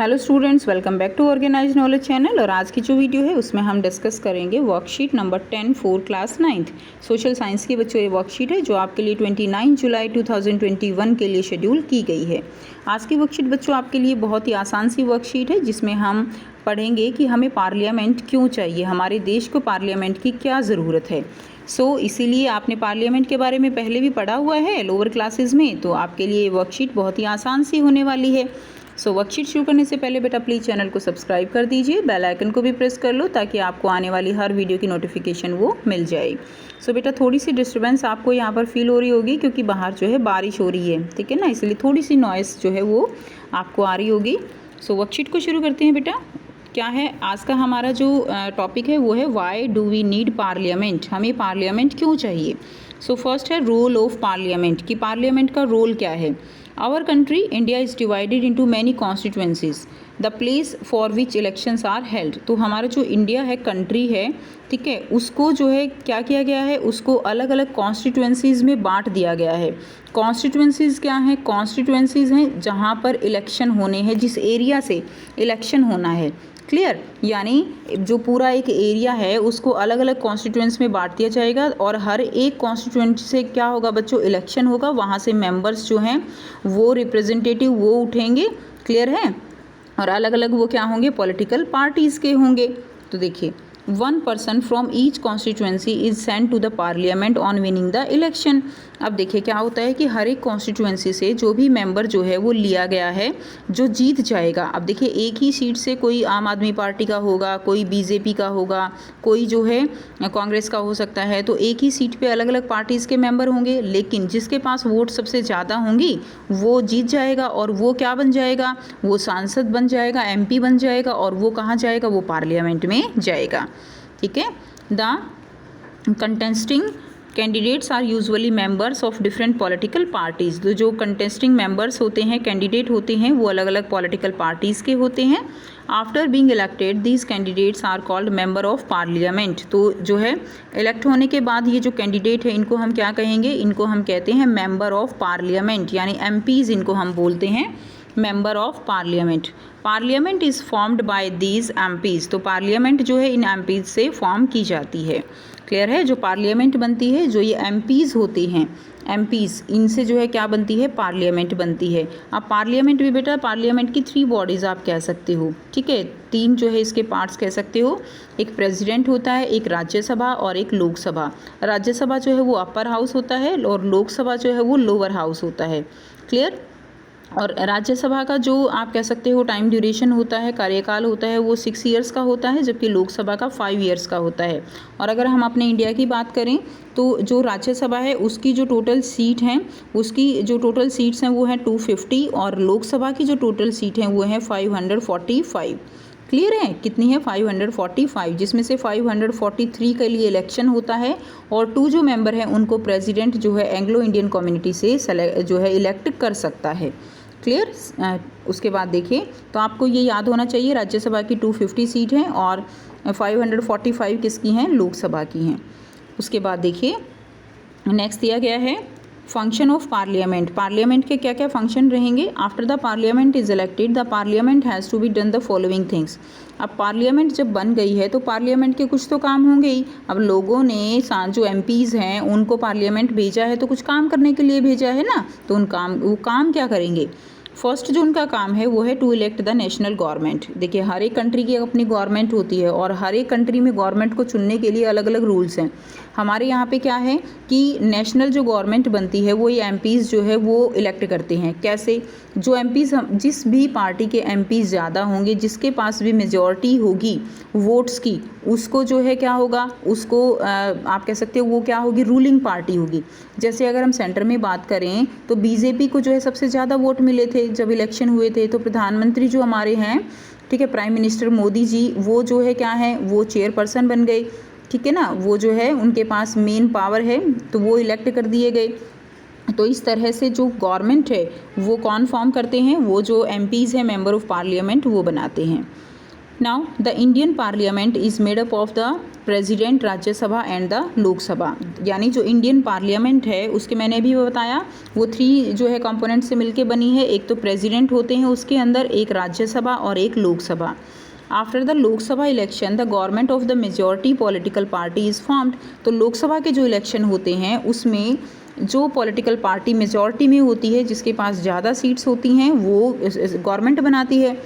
Hello students, welcome back to organise knowledge channel. और आज की जो वीडियो है उसमें हम डिस्कस करेंगे worksheet number 10 for class 9th social science की बच्चों ये वर्कशीट है जो आपके लिए 29 जुलाई 2021 के लिए शेड्यूल की गई है। आज की वर्कशीट बच्चों आपके लिए बहुत ही आसान सी वर्कशीट है जिसमें हम पढ़ेंगे कि हमें पार्लियामेंट क्यों चाहिए, हमारे देश को पार्लियामेंट की क्या ज़रूरत है। इसीलिए आपने पार्लियामेंट के बारे में पहले भी पढ़ा हुआ है लोअर क्लासेस में, तो आपके लिए ये वर्कशीट बहुत ही आसान सी होने वाली है। वर्कशीट शुरू करने से पहले बेटा प्लीज़ चैनल को सब्सक्राइब कर दीजिए, बेल आइकन को भी प्रेस कर लो ताकि आपको आने वाली हर वीडियो की नोटिफिकेशन वो मिल जाए। बेटा थोड़ी सी डिस्टर्बेंस आपको यहाँ पर फील हो रही होगी क्योंकि बाहर जो है बारिश हो रही है, ठीक है ना, इसलिए थोड़ी सी नॉइस जो है वो आपको आ रही होगी। वर्कशीट को शुरू करते हैं बेटा। क्या है आज का हमारा जो टॉपिक है वो है why do we need parliament, हमें पार्लियामेंट क्यों चाहिए। फर्स्ट है रोल ऑफ पार्लियामेंट, कि पार्लियामेंट का रोल क्या है। Our country India is divided into many constituencies the place for which elections are held. तो हमारा जो इंडिया है, कंट्री है, ठीक है, उसको जो है क्या किया गया है, उसको अलग अलग कॉन्स्टिट्यूंसीज़ में बांट दिया गया है। कॉन्स्टिट्यूंसीज़ क्या हैं? कॉन्स्टिट्यूंसीज़ हैं जहाँ पर इलेक्शन होने हैं, जिस एरिया से इलेक्शन होना है। क्लियर, यानी जो पूरा एक एरिया है उसको अलग अलग कॉन्स्टिट्यूंस में बांट दिया जाएगा और हर एक कॉन्स्टिट्यूंसी से क्या होगा बच्चों, इलेक्शन होगा, वहाँ से मेंबर्स जो हैं वो रिप्रेजेंटेटिव वो उठेंगे। क्लियर है, और अलग अलग वो क्या होंगे, पॉलिटिकल पार्टीज़ के होंगे। तो देखिए, 1 person from each constituency is sent to the parliament on winning the election. अब देखिए क्या होता है कि हर एक कॉन्स्टिट्यूंसी से जो भी मेंबर जो है वो लिया गया है जो जीत जाएगा। अब देखिए एक ही सीट से कोई आम आदमी पार्टी का होगा, कोई बीजेपी का होगा, कोई जो है कांग्रेस का हो सकता है, तो एक ही सीट पे अलग अलग पार्टीज़ के मेंबर होंगे, लेकिन जिसके पास वोट सबसे ज़्यादा होंगी वो जीत जाएगा और वो क्या बन जाएगा, वो सांसद बन जाएगा, MP बन जाएगा, और वो कहाँ जाएगा, वो पार्लियामेंट में जाएगा। ठीक है, the contesting candidates are usually members of different political parties. तो जो कंटेस्टिंग मेंबर्स होते हैं, कैंडिडेट होते हैं, वो अलग अलग पॉलिटिकल पार्टीज़ के होते हैं। After being elected these candidates are called member of parliament. तो जो है इलेक्ट होने के बाद ये जो कैंडिडेट है इनको हम क्या कहेंगे, इनको हम कहते हैं मेंबर ऑफ पार्लियामेंट, यानी MPs इनको हम बोलते हैं, member of parliament. Parliament is formed by these MPs। तो पार्लियामेंट जो है इन MPs से फॉर्म की जाती है। क्लियर है, जो पार्लियामेंट बनती है, जो ये MPs होते हैं, MPs इनसे जो है क्या बनती है, पार्लियामेंट बनती है। अब पार्लियामेंट भी बेटा, पार्लियामेंट की 3 बॉडीज़ आप कह सकते हो, ठीक है, 3 जो है इसके पार्ट्स कह सकते हो। एक प्रेसिडेंट होता है, एक राज्यसभा और एक लोकसभा। राज्यसभा जो है वो अपर हाउस होता है और लोकसभा जो है वो लोअर हाउस होता है। क्लियर, और राज्यसभा का जो आप कह सकते हो टाइम ड्यूरेशन होता है, कार्यकाल होता है, वो 6 ईयर्स का होता है, जबकि लोकसभा का 5 ईयर्स का होता है। और अगर हम अपने इंडिया की बात करें तो जो राज्यसभा है उसकी जो टोटल सीट हैं, उसकी जो टोटल सीट्स हैं वो हैं 250, और लोकसभा की जो टोटल सीट हैं वो हैं 545। क्लियर है, कितनी है, 545, जिसमें से 543 के लिए इलेक्शन होता है और 2 जो मेंबर हैं उनको प्रेसिडेंट जो है एंग्लो इंडियन कम्युनिटी से जो है इलेक्ट कर सकता है। क्लियर, उसके बाद देखिए तो आपको ये याद होना चाहिए, राज्यसभा की 250 सीट हैं और 545 किसकी हैं, लोकसभा की हैं। उसके बाद देखिए नेक्स्ट दिया गया है फंक्शन ऑफ पार्लियामेंट। पार्लियामेंट के क्या क्या फंक्शन रहेंगे। After the parliament is elected the parliament has to be done the following things. अब पार्लियामेंट जब बन गई है तो पार्लियामेंट के कुछ तो काम होंगे ही। अब लोगों ने जो MPs हैं उनको पार्लियामेंट भेजा है तो कुछ काम करने के लिए भेजा है ना, तो वो काम क्या करेंगे। फर्स्ट जो उनका काम है वो है to elect the national government. देखिए हर एक कंट्री की अपनी गवर्नमेंट होती है और हर एक कंट्री में गवर्नमेंट को चुनने के लिए अलग अलग रूल्स हैं। हमारे यहाँ पे क्या है कि नेशनल जो गवर्नमेंट बनती है वो ये MPs जो है वो इलेक्ट करते हैं। कैसे, जो MPs जिस भी पार्टी के MPs ज़्यादा होंगे, जिसके पास भी मेजॉरिटी होगी वोट्स की, उसको जो है क्या होगा, उसको आप कह सकते हो वो क्या होगी, रूलिंग पार्टी होगी। जैसे अगर हम सेंटर में बात करें तो BJP को जो है सबसे ज़्यादा वोट मिले थे जब इलेक्शन हुए थे, तो प्रधानमंत्री जो हमारे हैं, ठीक है, प्राइम मिनिस्टर मोदी जी, वो जो है क्या है, वो चेयरपर्सन बन गए, ठीक है ना, वो जो है उनके पास मेन पावर है तो वो इलेक्ट कर दिए गए। तो इस तरह से जो गवर्नमेंट है वो कौन फॉर्म करते हैं, वो जो MPs हैं, मेंबर ऑफ पार्लियामेंट, वो बनाते हैं। Now the Indian parliament is made up of the president, Rajya Sabha and the Lok Sabha. यानी जो इंडियन पार्लियामेंट है उसके मैंने अभी बताया वो 3 जो है कंपोनेंट से मिलके बनी है। एक तो प्रेसिडेंट होते हैं उसके अंदर, एक राज्यसभा और एक Lok Sabha. After the Lok Sabha election the government of the majority political party is formed. तो लोकसभा के जो इलेक्शन होते हैं उसमें जो पॉलिटिकल पार्टी मेजॉरिटी में होती है, जिसके पास ज़्यादा सीट्स होती हैं, वो गवर्नमेंट बनाती है।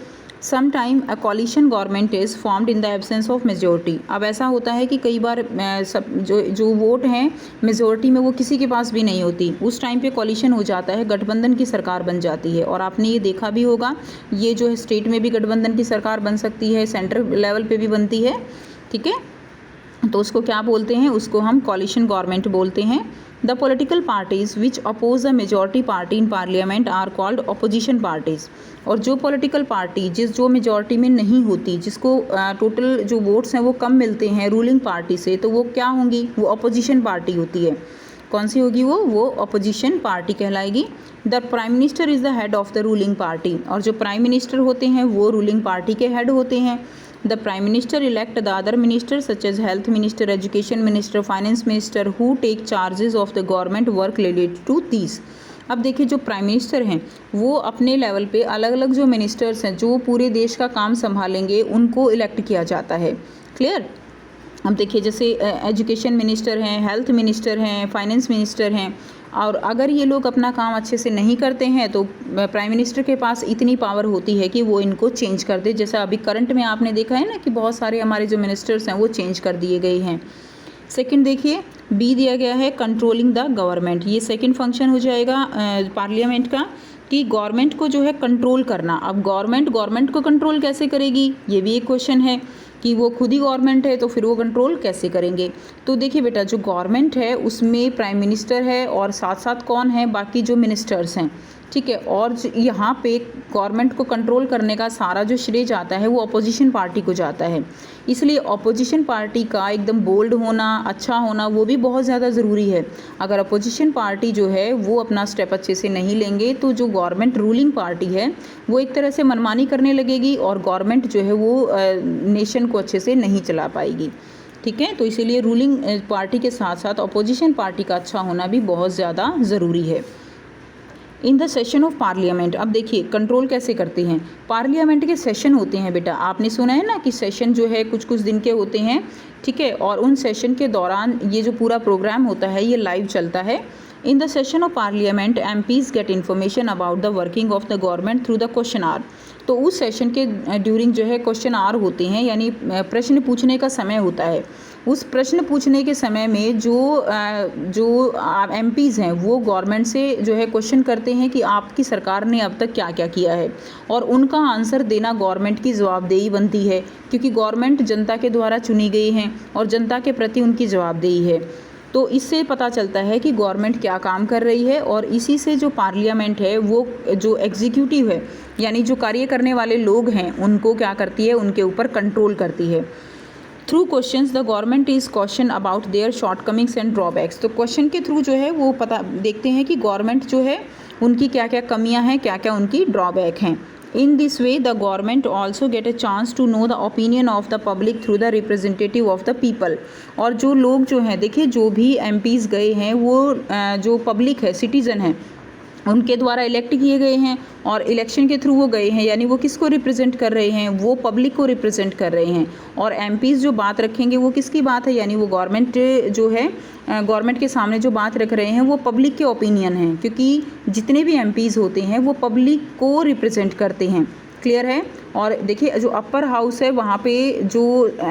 Some time a coalition government is formed in the absence of majority. अब ऐसा होता है कि कई बार सब जो वोट हैं मेजॉरिटी में वो किसी के पास भी नहीं होती, उस टाइम पे कॉलिशन हो जाता है, गठबंधन की सरकार बन जाती है। और आपने ये देखा भी होगा, ये जो है स्टेट में भी गठबंधन की सरकार बन सकती है, सेंट्रल लेवल पे भी बनती है, ठीक है। तो उसको क्या बोलते हैं, उसको हम कॉलिशन गवर्नमेंट बोलते हैं। The political parties which oppose the majority party in parliament are called opposition parties. और जो पॉलिटिकल पार्टी जो मेजॉरिटी में नहीं होती, जिसको टोटल जो वोट्स हैं वो कम मिलते हैं रूलिंग पार्टी से, तो वो क्या होंगी, वो अपोजिशन पार्टी होती है। कौन सी होगी वो अपोजिशन पार्टी कहलाएगी। The prime minister is the head of the ruling party. और जो प्राइम मिनिस्टर होते हैं वो रूलिंग पार्टी के हेड होते हैं। The Prime Minister elect the other ministers such as Health Minister, Education Minister, Finance Minister who take charges of the government work related to these। अब देखिए जो प्राइम मिनिस्टर हैं वो अपने लेवल पे अलग अलग जो मिनिस्टर्स हैं जो पूरे देश का काम संभालेंगे उनको इलेक्ट किया जाता है। क्लियर। अब देखिए जैसे एजुकेशन मिनिस्टर हैं, हेल्थ मिनिस्टर हैं, फाइनेंस मिनिस्टर हैं, और अगर ये लोग अपना काम अच्छे से नहीं करते हैं तो प्राइम मिनिस्टर के पास इतनी पावर होती है कि वो इनको चेंज कर दे। जैसा अभी करंट में आपने देखा है ना कि बहुत सारे हमारे जो मिनिस्टर्स हैं वो चेंज कर दिए गए हैं। सेकंड देखिए बी दिया गया है कंट्रोलिंग द गवर्नमेंट। ये सेकंड फंक्शन हो जाएगा पार्लियामेंट का कि गवर्नमेंट को जो है कंट्रोल करना। अब गवर्नमेंट को कंट्रोल कैसे करेगी, ये भी एक क्वेश्चन है कि वो खुद ही गवर्नमेंट है तो फिर वो कंट्रोल कैसे करेंगे। तो देखिए बेटा जो गवर्नमेंट है उसमें प्राइम मिनिस्टर है और साथ साथ कौन है, बाकी जो मिनिस्टर्स हैं, ठीक है। और यहाँ पे गवर्नमेंट को कंट्रोल करने का सारा जो श्रेय जाता है वो अपोजिशन पार्टी को जाता है। इसलिए अपोजिशन पार्टी का एकदम बोल्ड होना, अच्छा होना, वो भी बहुत ज़्यादा ज़रूरी है। अगर अपोजिशन पार्टी जो है वो अपना स्टेप अच्छे से नहीं लेंगे तो जो गवर्नमेंट रूलिंग पार्टी है वो एक तरह से मनमानी करने लगेगी और गवर्नमेंट जो है वो नेशन को अच्छे से नहीं चला पाएगी, ठीक है। तो इसीलिए रूलिंग पार्टी के साथ साथ अपोजिशन पार्टी का अच्छा होना भी बहुत ज़्यादा ज़रूरी है। In the session of parliament, अब देखिए कंट्रोल कैसे करते हैं। पार्लियामेंट के सेशन होते हैं बेटा, आपने सुना है ना कि सेशन जो है कुछ कुछ दिन के होते हैं, ठीक है। और उन सेशन के दौरान ये जो पूरा प्रोग्राम होता है ये लाइव चलता है। In the session of parliament MPs get information about the working of the government through the question hour. तो उस सेशन के ड्यूरिंग जो है क्वेश्चन आवर होते हैं, यानी प्रश्न पूछने का समय होता है। उस प्रश्न पूछने के समय में जो MPs हैं वो गवर्नमेंट से जो है क्वेश्चन करते हैं कि आपकी सरकार ने अब तक क्या क्या किया है, और उनका आंसर देना गवर्नमेंट की जवाबदेही बनती है, क्योंकि गवर्नमेंट जनता के द्वारा चुनी गई हैं और जनता के प्रति उनकी जवाबदेही है। तो इससे पता चलता है कि गवर्नमेंट क्या काम कर रही है, और इसी से जो पार्लियामेंट है वो जो एग्जीक्यूटिव है यानी जो कार्य करने वाले लोग हैं उनको क्या करती है, उनके ऊपर कंट्रोल करती है। Through questions the government is question about their shortcomings and drawbacks. तो क्वेश्चन के थ्रू जो है वो पता देखते हैं कि गवर्नमेंट जो है उनकी क्या क्या कमियां हैं, क्या क्या उनकी ड्रॉबैक हैं। In this way, the government also get a chance to know the opinion of the public through the representative of the people। और जो लोग जो हैं, देखिए जो भी MPs गए हैं वो जो पब्लिक है, सिटीज़न है, उनके द्वारा इलेक्ट किए गए हैं और इलेक्शन के थ्रू वो गए हैं, यानी वो किसको रिप्रेजेंट कर रहे हैं, वो पब्लिक को रिप्रेजेंट कर रहे हैं। और MPs जो बात रखेंगे वो किसकी बात है, यानी वो गवर्नमेंट जो है गवर्नमेंट के सामने जो बात रख रहे हैं वो पब्लिक के ओपिनियन हैं, क्योंकि जितने भी MPs होते हैं वो पब्लिक को रिप्रेजेंट करते हैं। क्लियर है। और देखिए जो अपर हाउस है वहाँ पे जो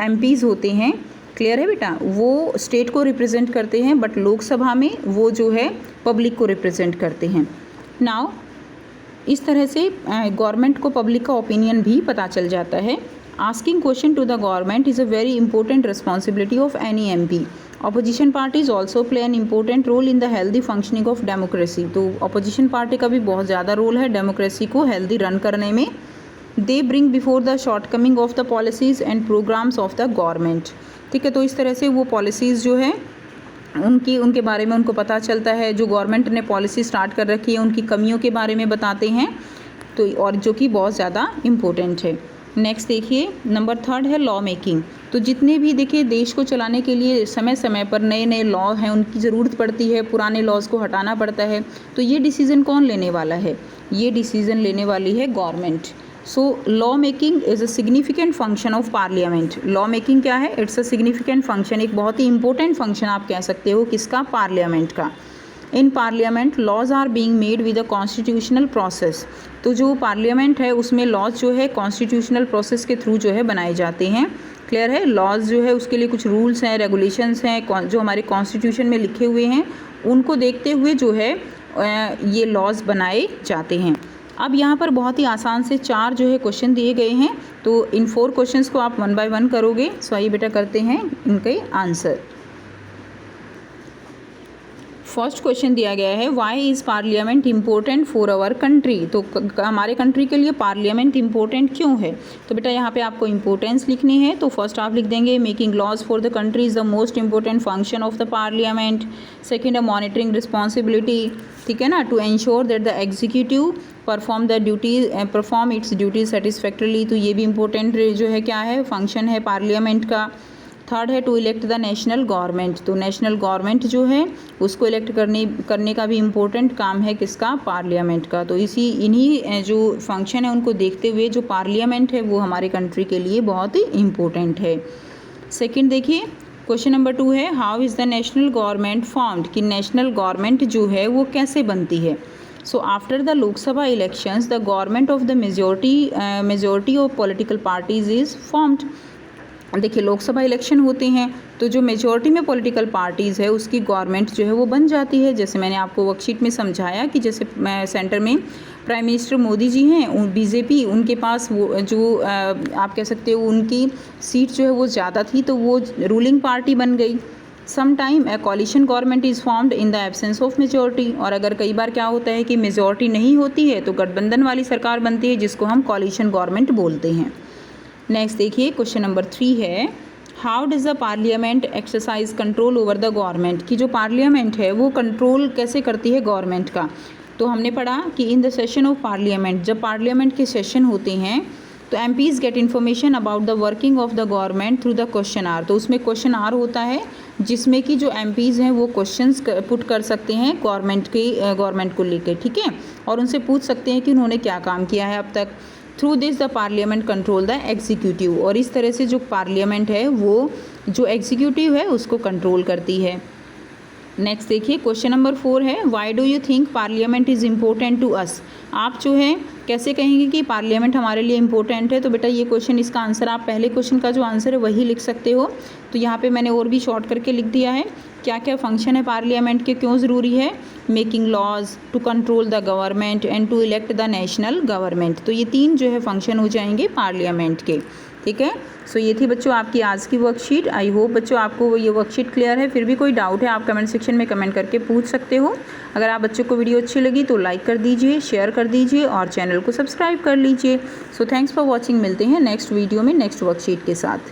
MPs होते हैं, क्लियर है बेटा, वो स्टेट को रिप्रेजेंट करते हैं, बट लोकसभा में वो जो है पब्लिक को रिप्रेजेंट करते हैं। नाउ इस तरह से गवर्नमेंट को पब्लिक का ओपिनियन भी पता चल जाता है। Asking question to the government is a very important responsibility of any MP। Opposition parties also play an important role in the healthy functioning of democracy. तो अपोजिशन पार्टी का भी बहुत ज़्यादा रोल है डेमोक्रेसी को हेल्दी रन करने में। They bring before the shortcoming of the policies and programmes of the government. ठीक है, तो इस तरह से वो पॉलिसीज़ जो है उनके बारे में उनको पता चलता है, जो गवर्नमेंट ने पॉलिसी स्टार्ट कर रखी है उनकी कमियों के बारे में बताते हैं, तो और जो कि बहुत ज़्यादा इम्पोर्टेंट है। नेक्स्ट देखिए नंबर 3 है लॉ मेकिंग। तो जितने भी देखिए देश को चलाने के लिए समय समय पर नए नए लॉ हैं, उनकी ज़रूरत पड़ती है, पुराने लॉज को हटाना पड़ता है। तो ये डिसीज़न कौन लेने वाला है? ये डिसीज़न लेने वाली है government. So law making is a significant function of parliament. Law making क्या है? इट्स अ सिग्निफिकेंट फंक्शन, एक बहुत ही इंपॉर्टेंट फंक्शन आप कह सकते हो किसका? पार्लियामेंट का। In parliament laws are being made with a constitutional process. तो जो पार्लियामेंट है उसमें लॉज जो है कॉन्स्टिट्यूशनल प्रोसेस के थ्रू जो है बनाए जाते हैं। क्लियर है? लॉज जो है उसके लिए कुछ रूल्स हैं, रेगुलेशंस हैं जो हमारे कॉन्स्टिट्यूशन में लिखे हुए हैं, उनको देखते हुए जो है ये लॉज बनाए जाते हैं। अब यहाँ पर बहुत ही आसान से 4 जो है क्वेश्चन दिए गए हैं। तो इन 4 क्वेश्चंस को आप 1 बाय 1 करोगे। सो आइए बेटा करते हैं इनके आंसर। फर्स्ट क्वेश्चन दिया गया है why is parliament important for our country. तो हमारे कंट्री के लिए पार्लियामेंट इम्पोर्टेंट क्यों है? तो बेटा यहाँ पे आपको इम्पोर्टेंस लिखनी है। तो फर्स्ट आप लिख देंगे making laws for the country is the most important function of the parliament. Second, a monitoring responsibility, ठीक है ना, to ensure that the executive perform its duties satisfactorily. तो ये भी इम्पोर्टेंट जो है क्या है? फंक्शन है पार्लियामेंट का। थर्ड है to elect the national government. तो नेशनल गवर्नमेंट जो है उसको इलेक्ट करने का भी इम्पोर्टेंट काम है किसका? पार्लियामेंट का। तो इन्हीं जो फंक्शन है उनको देखते हुए जो पार्लियामेंट है वो हमारे कंट्री के लिए बहुत ही इम्पोर्टेंट है। सेकंड देखिए क्वेश्चन नंबर 2 है how is the national government formed. कि नेशनल गवर्नमेंट जो है वो कैसे बनती है? So after the Lok Sabha elections the government of the majority of political parties is formed. देखिए लोकसभा इलेक्शन होते हैं तो जो मेजॉरिटी में पॉलिटिकल पार्टीज़ है उसकी गवर्नमेंट जो है वो बन जाती है। जैसे मैंने आपको वर्कशीट में समझाया कि जैसे सेंटर में प्राइम मिनिस्टर मोदी जी हैं, बीजेपी, उनके पास वो जो आप कह सकते हो उनकी सीट जो है वो ज़्यादा थी तो वो रूलिंग पार्टी बन गई। Some time a coalition government is formed in the absence of majority. और अगर कई बार क्या होता है कि मेजॉरिटी नहीं होती है तो गठबंधन वाली सरकार बनती है जिसको हम कॉलिशन गवर्नमेंट बोलते हैं। नेक्स्ट देखिए क्वेश्चन नंबर 3 है how does the parliament exercise control over the government. की जो पार्लियामेंट है वो कंट्रोल कैसे करती है गवर्नमेंट का? तो हमने पढ़ा कि in the session of parliament, जब पार्लियामेंट के सेशन होते हैं तो MPs get information about the working of the government through the question hour. तो उसमें क्वेश्चन आर होता है जिसमें कि जो एमपीज़ हैं वो क्वेश्चंस पुट कर सकते हैं गवर्नमेंट को लेकर, ठीक है, और उनसे पूछ सकते हैं कि उन्होंने क्या काम किया है अब तक। Through this the parliament control the executive. और इस तरह से जो पार्लियामेंट है वो जो एग्जीक्यूटिव है उसको कंट्रोल करती है। नेक्स्ट देखिए क्वेश्चन नंबर 4 है why do you think parliament is important to us. आप जो है कैसे कहेंगे कि पार्लियामेंट हमारे लिए इम्पोर्टेंट है? तो बेटा ये क्वेश्चन, इसका आंसर आप पहले क्वेश्चन का जो आंसर है वही लिख सकते हो। तो यहाँ पे मैंने और भी शॉर्ट करके लिख दिया है क्या क्या फंक्शन है पार्लियामेंट के, क्यों ज़रूरी है। Making laws, to control the government and to elect the national government. तो ये 3 जो है फंक्शन हो जाएंगे पार्लियामेंट के, ठीक है। सो ये थी बच्चों आपकी आज की वर्कशीट। आई होप बच्चों आपको ये वर्कशीट क्लियर है। फिर भी कोई डाउट है आप कमेंट सेक्शन में कमेंट करके पूछ सकते हो। अगर आप बच्चों को वीडियो अच्छी लगी तो लाइक कर दीजिए, शेयर कर दीजिए और चैनल को सब्सक्राइब कर लीजिए। So thanks for watching. मिलते हैं नेक्स्ट वीडियो में नेक्स्ट वर्कशीट के साथ।